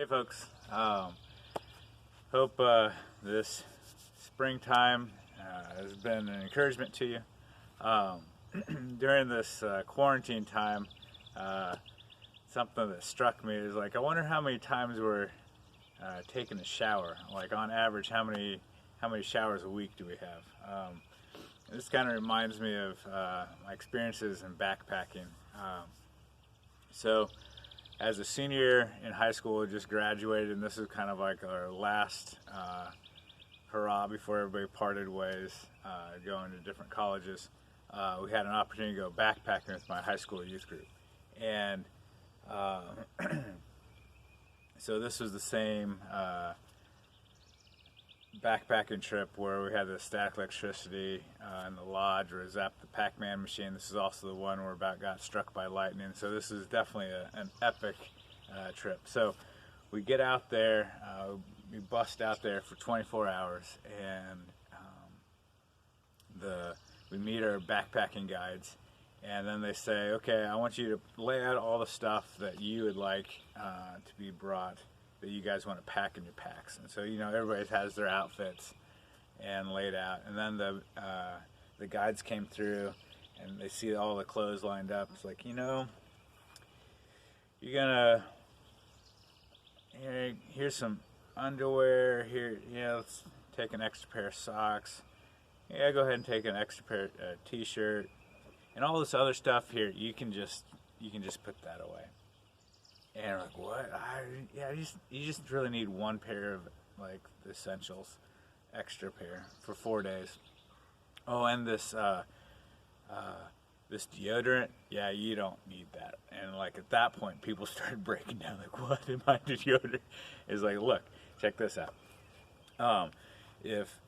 Hey folks, hope this springtime has been an encouragement to you. During this quarantine time, something that struck me is like, I wonder how many times we're taking a shower. Like on average, how many showers a week do we have? This kind of reminds me of my experiences in backpacking. So as a senior in high school, we just graduated, and this is kind of like our last hurrah before everybody parted ways, going to different colleges. We had an opportunity to go backpacking with my high school youth group. And so this was the same backpacking trip where we had the static electricity in the lodge where it zapped the Pac-Man machine. This is also the one where about got struck by lightning. So this is definitely an epic trip. So we get out there, we bust out there for 24 hours, and we meet our backpacking guides, and then they say, okay, I want you to lay out all the stuff that you would like to be brought, that you guys want to pack in your packs. And so, everybody has their outfits and laid out. And then the guides came through and they see all the clothes lined up. It's like, you're gonna, here's some underwear, here, let's take an extra pair of socks. Yeah, go ahead and take an extra pair of t-shirt. And all this other stuff here, you can just put that away. And we're like, what? You just really need one pair of like the essentials, extra pair for 4 days. Oh, and this deodorant, yeah, you don't need that. And like at that point, people started breaking down. Like, what in my deodorant? Is like, look, check this out. If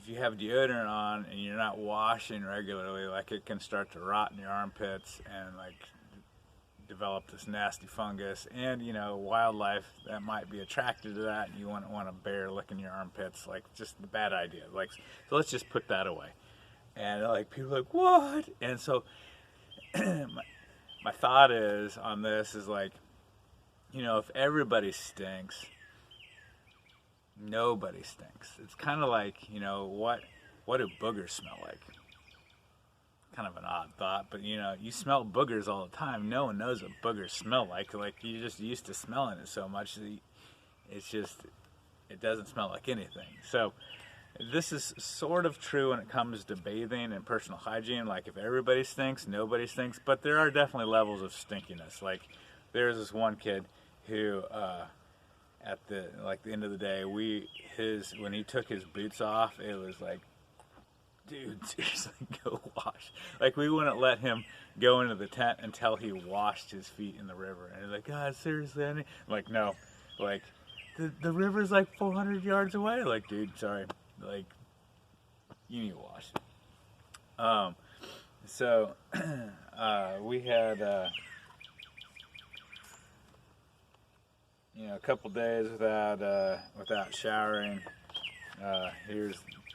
you have deodorant on and you're not washing regularly, like it can start to rot in your armpits and like develop this nasty fungus, and wildlife that might be attracted to that, and you wouldn't want a bear licking your armpits. Like, just a bad idea. Like, so let's just put that away. And like people are like, what? And so my thought is on this is like, if everybody stinks, nobody stinks. It's kind of like, what do boogers smell like? Kind of an odd thought, but you smell boogers all the time. No one knows what boogers smell like. Like, you're just used to smelling it so much that it doesn't smell like anything. So this is sort of true when it comes to bathing and personal hygiene. Like, if everybody stinks, nobody stinks, but there are definitely levels of stinkiness. Like, there's this one kid who at the end of the day, when he took his boots off, it was like, dude, seriously, go wash. Like, we wouldn't let him go into the tent until he washed his feet in the river. And he's like, God, seriously? I'm like, no. Like, the river's like 400 yards away. Like, dude, sorry. Like, you need to wash. So, we had, a couple days without showering.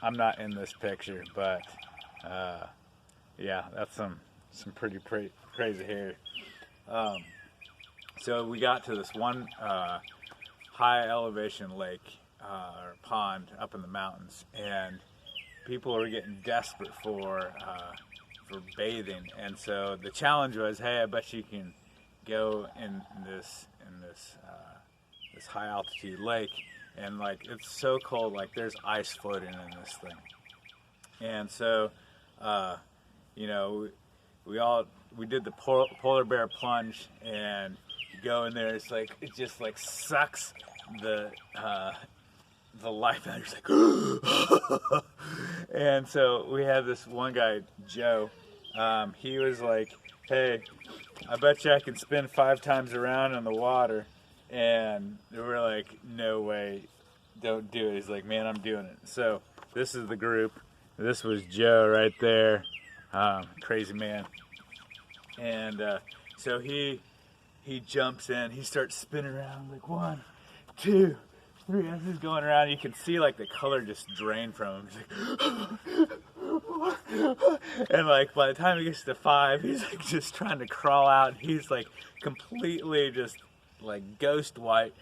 I'm not in this picture, but yeah, that's some pretty crazy hair. So we got to this one high elevation lake or pond up in the mountains, and people were getting desperate for bathing. And so the challenge was, hey, I bet you can go in this high altitude lake, and like, it's so cold, like there's ice floating in this thing. And so we did the polar bear plunge, and you go in there, it's like, it just like sucks the life out. It's like and so we had this one guy, Joe, he was like, hey, I bet you I can spin 5 times around in the water. And we're like, no way, don't do it. He's like, man, I'm doing it. So this is the group. This was Joe right there, crazy man. And so he jumps in, he starts spinning around, like 1, 2, 3, as he's going around. You can see like the color just drain from him. He's like, and like by the time he gets to 5, he's like just trying to crawl out. He's like completely just like ghost white,